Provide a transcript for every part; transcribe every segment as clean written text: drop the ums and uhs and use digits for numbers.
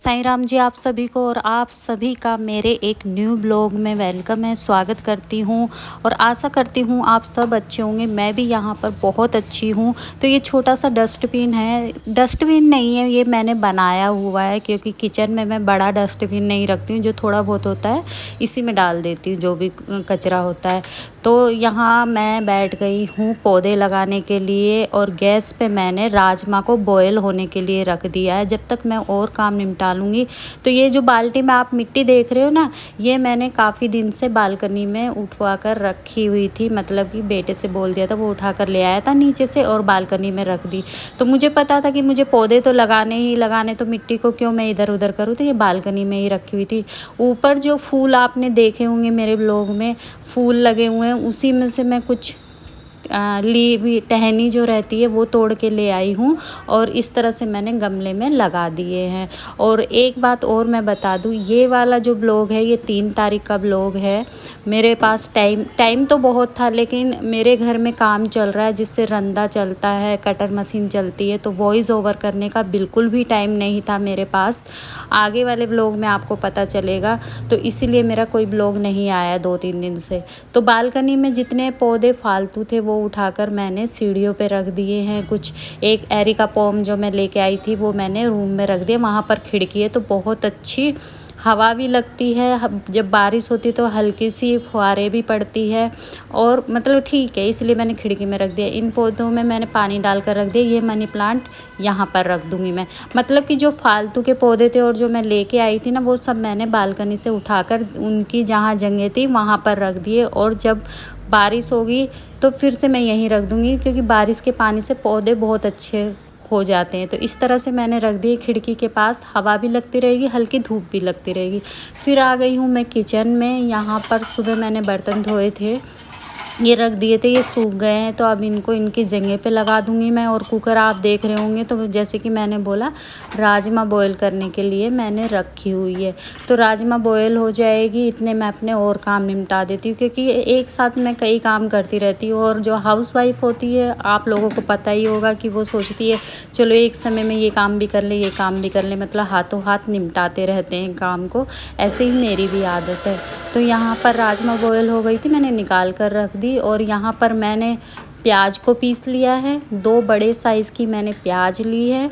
साईं राम जी आप सभी को और आप सभी का मेरे एक न्यू ब्लॉग में वेलकम है, स्वागत करती हूँ और आशा करती हूँ आप सब अच्छे होंगे। मैं भी यहाँ पर बहुत अच्छी हूँ। तो ये छोटा सा डस्टबिन है, डस्टबिन नहीं है, ये मैंने बनाया हुआ है क्योंकि किचन में मैं बड़ा डस्टबिन नहीं रखती हूँ। जो थोड़ा बहुत होता है इसी में डाल देती हूँ जो भी कचरा होता है। तो यहाँ मैं बैठ गई हूँ पौधे लगाने के लिए और गैस पे मैंने राजमा को बॉयल होने के लिए रख दिया है जब तक मैं और काम निपटा लूँगी। तो ये जो बाल्टी में आप मिट्टी देख रहे हो ना, ये मैंने काफ़ी दिन से बालकनी में उठवा कर रखी हुई थी। मतलब कि बेटे से बोल दिया था, वो उठा कर ले आया था नीचे से और बालकनी में रख दी। तो मुझे पता था कि मुझे पौधे तो लगाने ही लगाने, तो मिट्टी को क्यों मैं इधर उधर करूँ। तो ये बालकनी में ही रखी हुई थी। ऊपर जो फूल आपने देखे होंगे मेरे ब्लॉग में, फूल लगे हुए हैं, उसी में से मैं कुछ ली हुई टहनी जो रहती है वो तोड़ के ले आई हूँ और इस तरह से मैंने गमले में लगा दिए हैं। और एक बात और मैं बता दूँ, ये वाला जो ब्लॉग है ये 3 तारीख का ब्लॉग है। मेरे पास टाइम तो बहुत था, लेकिन मेरे घर में काम चल रहा है जिससे रंदा चलता है, कटर मशीन चलती है, तो वॉइस ओवर करने का बिल्कुल भी टाइम नहीं था मेरे पास। आगे वाले ब्लॉग में आपको पता चलेगा, तो इसीलिए मेरा कोई ब्लॉग नहीं आया 2-3 दिन से। तो बालकनी में जितने पौधे फालतू थे वो उठाकर मैंने सीढ़ियों पे रख दिए हैं। कुछ एक एरिका पॉम जो मैं लेके आई थी वो मैंने रूम में रख दिया। वहाँ पर खिड़की है तो बहुत अच्छी हवा भी लगती है। जब बारिश होती तो हल्की सी फुहारें भी पड़ती है और मतलब ठीक है, इसलिए मैंने खिड़की में रख दिया। इन पौधों में मैंने पानी डालकर रख दिया। ये मनी प्लांट यहाँ पर रख दूँगी मैं। मतलब कि जो फालतू के पौधे थे और जो मैं लेके आई थी ना, वो सब मैंने बालकनी से उठाकर उनकी जहाँ जगह थी वहाँ पर रख दिए। और जब बारिश होगी तो फिर से मैं यहीं रख दूँगी, क्योंकि बारिश के पानी से पौधे बहुत अच्छे हो जाते हैं। तो इस तरह से मैंने रख दिए खिड़की के पास, हवा भी लगती रहेगी, हल्की धूप भी लगती रहेगी। फिर आ गई हूँ मैं किचन में। यहाँ पर सुबह मैंने बर्तन धोए थे, ये रख दिए थे, ये सूख गए हैं, तो अब इनको इनकी जगह पे लगा दूंगी मैं। और कुकर आप देख रहे होंगे, तो जैसे कि मैंने बोला राजमा बॉयल करने के लिए मैंने रखी हुई है। तो राजमा बॉयल हो जाएगी, इतने मैं अपने और काम निपटा देती हूँ, क्योंकि एक साथ मैं कई काम करती रहती हूँ। और जो हाउसवाइफ होती है, आप लोगों को पता ही होगा कि वो सोचती है चलो एक समय में ये काम भी कर ले, ये काम भी कर ले, मतलब हाथों हाथ निपटाते रहते हैं काम को। ऐसे ही मेरी भी आदत है। तो यहाँ पर राजमा बॉयल हो गई थी, मैंने निकाल कर रख दी। और यहाँ पर मैंने प्याज को पीस लिया है। 2 बड़े साइज़ की मैंने प्याज ली है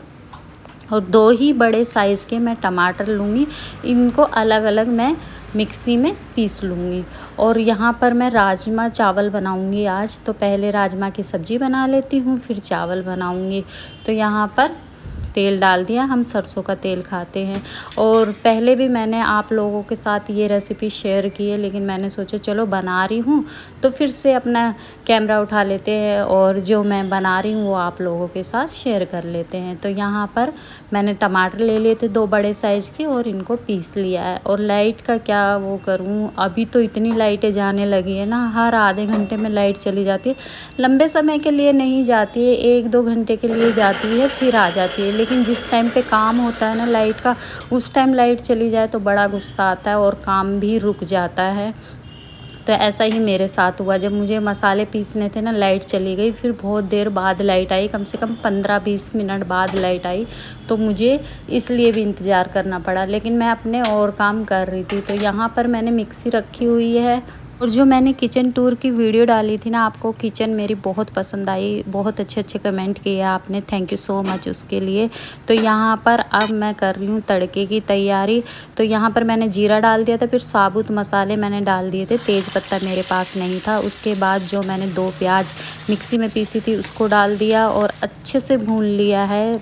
और 2 ही बड़े साइज़ के मैं टमाटर लूँगी। इनको अलग अलग मैं मिक्सी में पीस लूँगी। और यहाँ पर मैं राजमा चावल बनाऊँगी आज। तो पहले राजमा की सब्ज़ी बना लेती हूँ, फिर चावल बनाऊँगी। तो यहाँ पर तेल डाल दिया, हम सरसों का तेल खाते हैं। और पहले भी मैंने आप लोगों के साथ ये रेसिपी शेयर की है, लेकिन मैंने सोचा चलो बना रही हूँ तो फिर से अपना कैमरा उठा लेते हैं और जो मैं बना रही हूँ वो आप लोगों के साथ शेयर कर लेते हैं। तो यहाँ पर मैंने टमाटर ले लिए थे 2 बड़े साइज़ के और इनको पीस लिया है। और लाइट का क्या वो करूँ, अभी तो इतनी लाइटें जाने लगी है ना, हर आधे घंटे में लाइट चली जाती है। लंबे समय के लिए नहीं जाती है, 1-2 घंटे के लिए जाती है, फिर आ जाती है। लेकिन जिस टाइम पे काम होता है ना लाइट का, उस टाइम लाइट चली जाए तो बड़ा गुस्सा आता है और काम भी रुक जाता है। तो ऐसा ही मेरे साथ हुआ, जब मुझे मसाले पीसने थे ना, लाइट चली गई। फिर बहुत देर बाद लाइट आई, कम से कम 15-20 मिनट बाद लाइट आई। तो मुझे इसलिए भी इंतज़ार करना पड़ा, लेकिन मैं अपने और काम कर रही थी। तो यहाँ पर मैंने मिक्सी रखी हुई है। और जो मैंने किचन टूर की वीडियो डाली थी ना, आपको किचन मेरी बहुत पसंद आई, बहुत अच्छे अच्छे कमेंट किए आपने, थैंक यू सो मच उसके लिए। तो यहाँ पर अब मैं कर रही हूँ तड़के की तैयारी। तो यहाँ पर मैंने जीरा डाल दिया था, फिर साबुत मसाले मैंने डाल दिए थे, तेज़ पत्ता मेरे पास नहीं था। उसके बाद जो मैंने 2 प्याज मिक्सी में पीसी थी उसको डाल दिया और अच्छे से भून लिया है।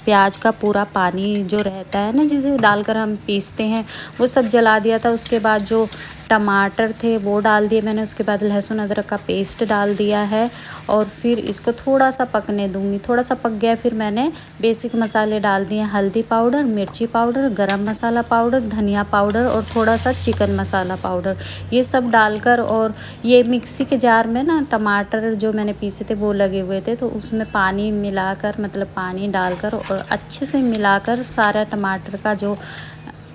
प्याज का पूरा पानी जो रहता है ना, जिसे डालकर हम पीसते हैं, वो सब जला दिया था। उसके बाद जो टमाटर थे वो डाल दिए मैंने। उसके बाद लहसुन अदरक का पेस्ट डाल दिया है और फिर इसको थोड़ा सा पकने दूंगी। थोड़ा सा पक गया, फिर मैंने बेसिक मसाले डाल दिए, हल्दी पाउडर, मिर्ची पाउडर, गरम मसाला पाउडर, धनिया पाउडर और थोड़ा सा चिकन मसाला पाउडर, ये सब डालकर। और ये मिक्सी के जार में ना टमाटर जो मैंने पीसे थे वो लगे हुए थे, तो उसमें पानी मिलाकर, मतलब पानी डालकर और अच्छे से मिलाकर सारा टमाटर का जो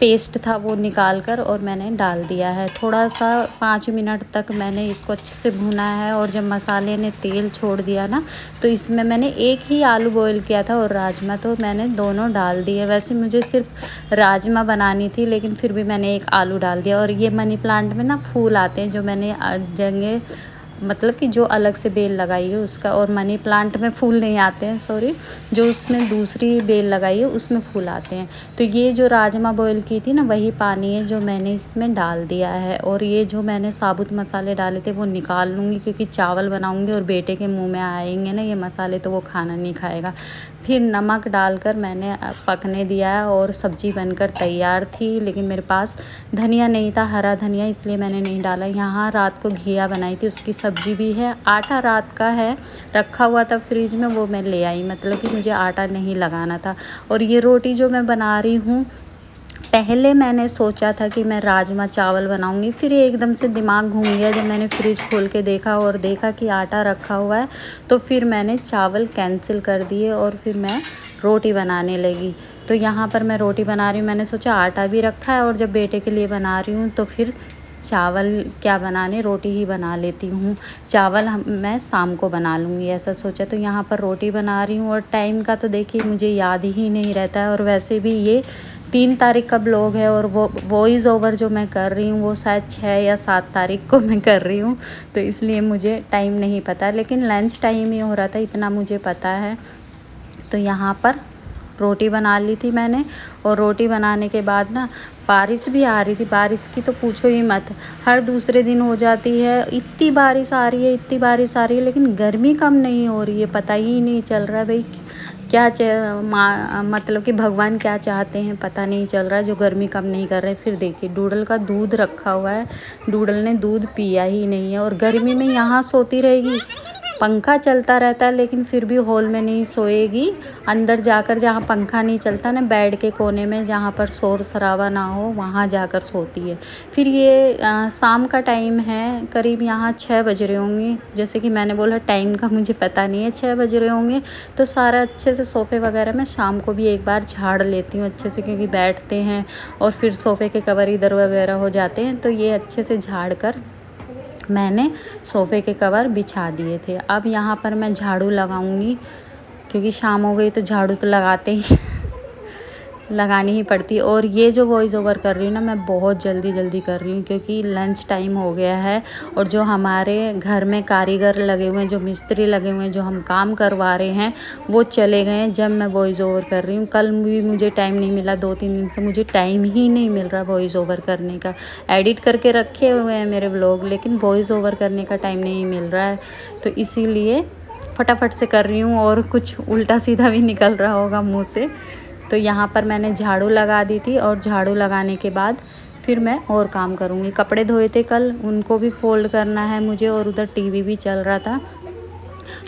पेस्ट था वो निकाल कर और मैंने डाल दिया है। थोड़ा सा 5 मिनट तक मैंने इसको अच्छे से भुना है और जब मसाले ने तेल छोड़ दिया ना तो इसमें मैंने एक ही आलू बॉईल किया था और राजमा, तो मैंने दोनों डाल दिए। वैसे मुझे सिर्फ राजमा बनानी थी लेकिन फिर भी मैंने एक आलू डाल दिया। और ये मनी प्लांट में ना फूल आते हैं जो मैंने जगह मतलब कि जो अलग से बेल लगाई है उसका, और मनी प्लांट में फूल नहीं आते हैं, सॉरी, जो उसमें दूसरी बेल लगाई है उसमें फूल आते हैं। तो ये जो राजमा बॉईल की थी ना वही पानी है जो मैंने इसमें डाल दिया है। और ये जो मैंने साबुत मसाले डाले थे वो निकाल लूँगी क्योंकि चावल बनाऊँगी और बेटे के मुँह में आएंगे ना ये मसाले तो वो खाना नहीं खाएगा। फिर नमक डालकर मैंने पकने दिया है और सब्ज़ी बनकर तैयार थी, लेकिन मेरे पास धनिया नहीं था, हरा धनिया, इसलिए मैंने नहीं डाला। यहाँ रात को घिया बनाई थी, उसकी सब्ज़ी भी है। आटा रात का है रखा हुआ था फ्रिज में, वो मैं ले आई, मतलब कि मुझे आटा नहीं लगाना था। और ये रोटी जो मैं बना रही हूँ, पहले मैंने सोचा था कि मैं राजमा चावल बनाऊंगी, फिर एकदम से दिमाग घूम गया जब मैंने फ्रिज खोल के देखा और देखा कि आटा रखा हुआ है, तो फिर मैंने चावल कैंसिल कर दिए और फिर मैं रोटी बनाने लगी। तो यहाँ पर मैं रोटी बना रही हूँ, मैंने सोचा आटा भी रखा है और जब बेटे के लिए बना रही हूँ तो फिर चावल क्या बनाने, रोटी ही बना लेती हूँ। चावल मैं शाम को बना लूँगी ऐसा सोचा। तो यहाँ पर रोटी बना रही हूँ और टाइम का तो देखिए मुझे याद ही नहीं रहता है। और वैसे भी ये 3 तारीख का ब्लॉग है और वो वॉइस ओवर जो मैं कर रही हूँ वो शायद 6 या 7 तारीख को मैं कर रही हूँ, तो इसलिए मुझे टाइम नहीं पता, लेकिन लंच टाइम ही हो रहा था इतना मुझे पता है। तो यहाँ पर रोटी बना ली थी मैंने, और रोटी बनाने के बाद ना बारिश भी आ रही थी। बारिश की तो पूछो ही मत, हर दूसरे दिन हो जाती है, इतनी बारिश आ रही है, इतनी बारिश आ रही है, लेकिन गर्मी कम नहीं हो रही है। पता ही नहीं चल रहा है भाई क्या मतलब कि भगवान क्या चाहते हैं पता नहीं चल रहा है, जो गर्मी कम नहीं कर रहे। फिर देखिए डूडल का दूध रखा हुआ है, डूडल ने दूध पिया ही नहीं है और गर्मी में यहाँ सोती रहेगी। पंखा चलता रहता है लेकिन फिर भी हॉल में नहीं सोएगी, अंदर जाकर जहाँ पंखा नहीं चलता ना, बेड के कोने में जहाँ पर शोर शराबा ना हो वहाँ जाकर सोती है। फिर ये शाम का टाइम है, करीब यहाँ 6 बज रहे होंगे, जैसे कि मैंने बोला टाइम का मुझे पता नहीं है, 6 बज रहे होंगे। तो सारा अच्छे से सोफ़े वगैरह मैं शाम को भी एक बार झाड़ लेती हूँ अच्छे से, क्योंकि बैठते हैं और फिर सोफ़े के कवर इधर वगैरह हो जाते हैं, तो ये अच्छे से झाड़ कर मैंने सोफ़े के कवर बिछा दिए थे। अब यहाँ पर मैं झाड़ू लगाऊंगी क्योंकि शाम हो गई तो झाड़ू तो लगाते ही लगानी ही पड़ती है। और ये जो वॉइस ओवर कर रही हूँ ना, मैं बहुत जल्दी कर रही हूँ क्योंकि लंच टाइम हो गया है और जो हमारे घर में कारीगर लगे हुए हैं, जो मिस्त्री लगे हुए हैं, जो हम काम करवा रहे हैं, वो चले गए हैं जब मैं वॉइस ओवर कर रही हूँ। कल भी मुझे टाइम नहीं मिला, 2-3 दिन से मुझे टाइम ही नहीं मिल रहा वॉइस ओवर करने का। एडिट करके रखे हुए हैं मेरे व्लॉग, लेकिन वॉइस ओवर करने का टाइम नहीं मिल रहा है, तो इसीलिए फटाफट से कर रही हूँ और कुछ उल्टा सीधा भी निकल रहा होगा मुँह से। तो यहाँ पर मैंने झाड़ू लगा दी थी और झाड़ू लगाने के बाद फिर मैं और काम करूँगी। कपड़े धोए थे कल, उनको भी फोल्ड करना है मुझे, और उधर टीवी भी चल रहा था।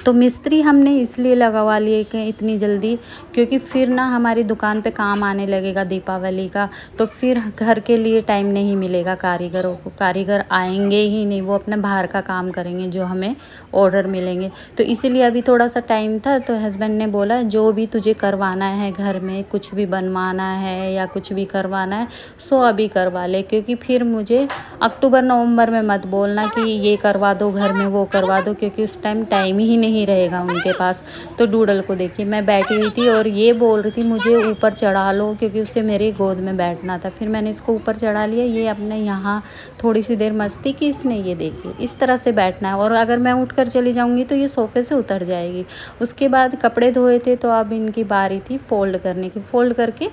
तो मिस्त्री हमने इसलिए लगवा लिए कि इतनी जल्दी, क्योंकि फिर ना हमारी दुकान पे काम आने लगेगा दीपावली का, तो फिर घर के लिए टाइम नहीं मिलेगा कारीगरों को, कारीगर आएंगे ही नहीं, वो अपने बाहर का काम करेंगे जो हमें ऑर्डर मिलेंगे। तो इसीलिए अभी थोड़ा सा टाइम था, तो हस्बैंड ने बोला जो भी तुझे करवाना है घर में, कुछ भी बनवाना है या कुछ भी करवाना है सो अभी करवा ले, क्योंकि फिर मुझे अक्टूबर नवंबर में मत बोलना कि ये करवा दो घर में, वो करवा दो, क्योंकि उस टाइम टाइम ही नहीं रहेगा उनके पास। तो डूडल को देखिए, मैं बैठी हुई थी और ये बोल रही थी मुझे ऊपर चढ़ा लो, क्योंकि उससे मेरी गोद में बैठना था। फिर मैंने इसको ऊपर चढ़ा लिया, ये अपने यहाँ थोड़ी सी देर मस्ती की इसने। ये देखिए इस तरह से बैठना है, और अगर मैं उठकर चली जाऊँगी तो ये सोफ़े से उतर जाएगी। उसके बाद कपड़े धोए थे तो अब इनकी बारी थी फ़ोल्ड करने की। फ़ोल्ड करके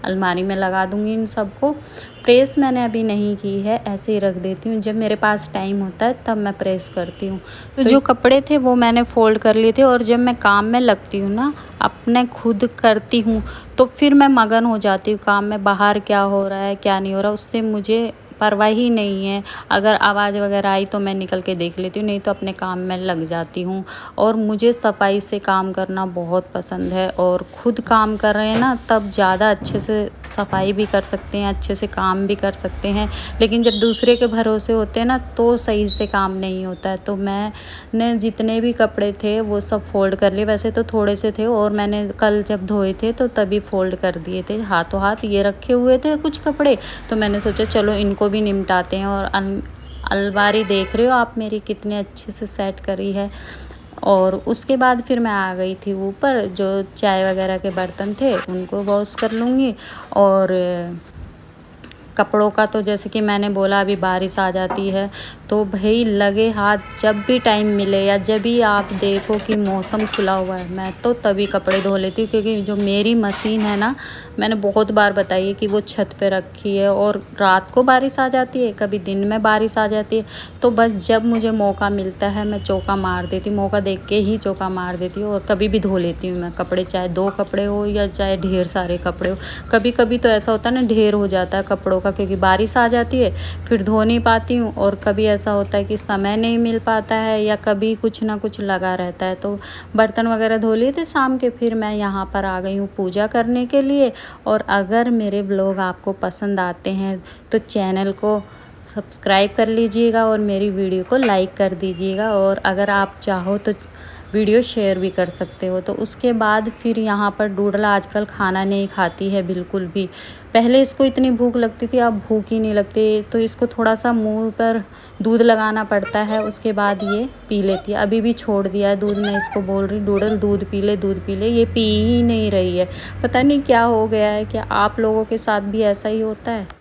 अलमारी में लगा दूँगी इन सबको। प्रेस मैंने अभी नहीं की है, ऐसे ही रख देती हूँ, जब मेरे पास टाइम होता है तब मैं प्रेस करती हूँ। तो जो कपड़े थे वो मैंने फ़ोल्ड कर लिए थे, और जब मैं काम में लगती हूँ ना, अपने खुद करती हूँ, तो फिर मैं मगन हो जाती हूँ काम में। बाहर क्या हो रहा है क्या नहीं हो रहा उससे मुझे परवाह ही नहीं है। अगर आवाज़ वगैरह आई तो मैं निकल के देख लेती हूँ, नहीं तो अपने काम में लग जाती हूँ। और मुझे सफाई से काम करना बहुत पसंद है, और खुद काम कर रहे हैं ना तब ज़्यादा अच्छे से सफाई भी कर सकते हैं, अच्छे से काम भी कर सकते हैं। लेकिन जब दूसरे के भरोसे होते हैं ना तो सही से काम नहीं होता है। तो मैंने जितने भी कपड़े थे वो सब फ़ोल्ड कर लिए। वैसे तो थोड़े से थे और मैंने कल जब धोए थे तो तभी फ़ोल्ड कर दिए थे हाथों हाथ। ये रखे हुए थे कुछ कपड़े, तो मैंने सोचा चलो इनको भी निपटाते हैं। और अलमारी देख रहे हो आप मेरी कितने अच्छे से सेट करी है। और उसके बाद फिर मैं आ गई थी ऊपर, जो चाय वगैरह के बर्तन थे उनको वॉश कर लूँगी। और कपड़ों का तो जैसे कि मैंने बोला अभी बारिश आ जाती है तो भाई लगे हाथ जब भी टाइम मिले या जब भी आप देखो कि मौसम खुला हुआ है मैं तो तभी कपड़े धो लेती हूँ। क्योंकि जो मेरी मशीन है ना, मैंने बहुत बार बताई है कि वो छत पे रखी है और रात को बारिश आ जाती है, कभी दिन में बारिश आ जाती है। तो बस जब मुझे मौका मिलता है मैं चौका मार देती हूँ, मौका देख के ही चौका मार देती हूँ। और कभी भी धो लेती हूँ मैं कपड़े, चाहे 2 कपड़े हो या चाहे ढेर सारे कपड़े हो। कभी कभी तो ऐसा होता है ना ढेर हो जाता है कपड़ों का, क्योंकि बारिश आ जाती है फिर धो नहीं पाती हूँ। और कभी ऐसा होता है कि समय नहीं मिल पाता है या कभी कुछ ना कुछ लगा रहता है। तो बर्तन वगैरह धो लिए थे शाम के, फिर मैं यहाँ पर आ गई हूँ पूजा करने के लिए। और अगर मेरे ब्लॉग आपको पसंद आते हैं तो चैनल को सब्सक्राइब कर लीजिएगा और मेरी वीडियो को लाइक कर दीजिएगा। और अगर आप चाहो तो वीडियो शेयर भी कर सकते हो। तो उसके बाद फिर यहाँ पर डूडल आजकल खाना नहीं खाती है बिल्कुल भी। पहले इसको इतनी भूख लगती थी, अब भूख ही नहीं लगती। तो इसको थोड़ा सा मुंह पर दूध लगाना पड़ता है, उसके बाद ये पी लेती है। अभी भी छोड़ दिया है दूध, मैं इसको बोल रही डूडल दूध पी ले दूध पी ले, ये पी ही नहीं रही है। पता नहीं क्या हो गया है, क्या आप लोगों के साथ भी ऐसा ही होता है।